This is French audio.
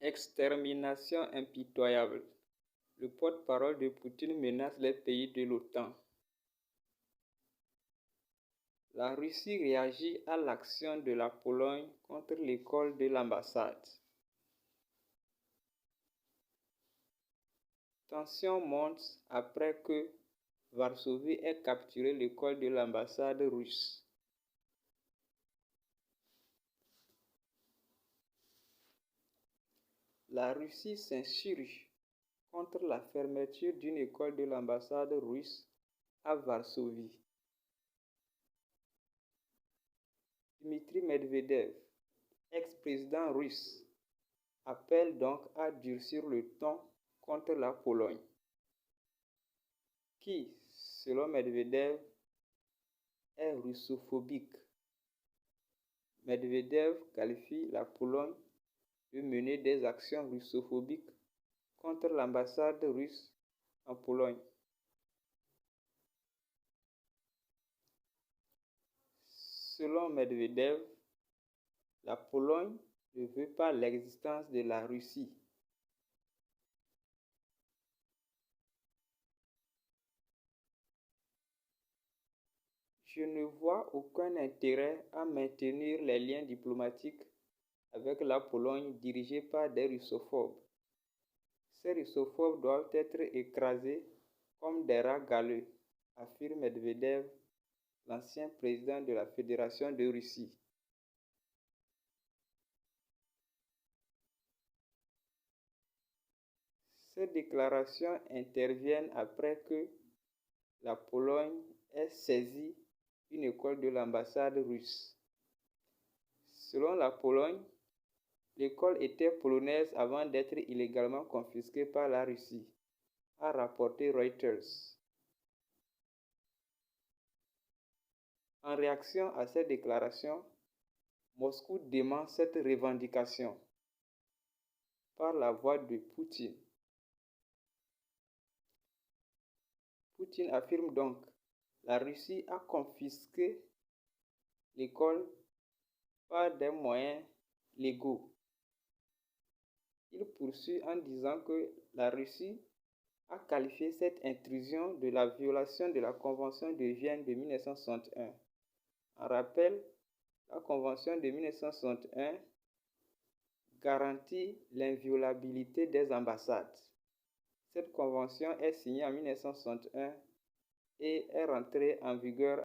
Extermination impitoyable. Le porte-parole de Poutine menace les pays de l'OTAN. La Russie réagit à l'action de la Pologne contre l'école de l'ambassade. Tension monte après que Varsovie ait capturé l'école de l'ambassade russe. La Russie s'insurge contre la fermeture d'une école de l'ambassade russe à Varsovie. Dmitri Medvedev, ex-président russe, appelle donc à durcir le ton contre la Pologne, qui, selon Medvedev, est russophobique. Medvedev qualifie la Pologne de mener des actions russophobiques contre l'ambassade russe en Pologne. Selon Medvedev, la Pologne ne veut pas l'existence de la Russie. Je ne vois aucun intérêt à maintenir les liens diplomatiques avec la Pologne dirigée par des russophobes. Ces russophobes doivent être écrasés comme des rats galeux, affirme Medvedev, l'ancien président de la Fédération de Russie. Ces déclarations interviennent après que la Pologne ait saisi une école de l'ambassade russe. Selon la Pologne, l'école était polonaise avant d'être illégalement confisquée par la Russie, a rapporté Reuters. En réaction à ces déclarations, Moscou dément cette revendication par la voix de Poutine. Poutine affirme donc que la Russie a confisqué l'école par des moyens légaux. Il poursuit en disant que la Russie a qualifié cette intrusion de la violation de la Convention de Vienne de 1961. En rappel, la Convention de 1961 garantit l'inviolabilité des ambassades. Cette convention est signée en 1961 et est rentrée en vigueur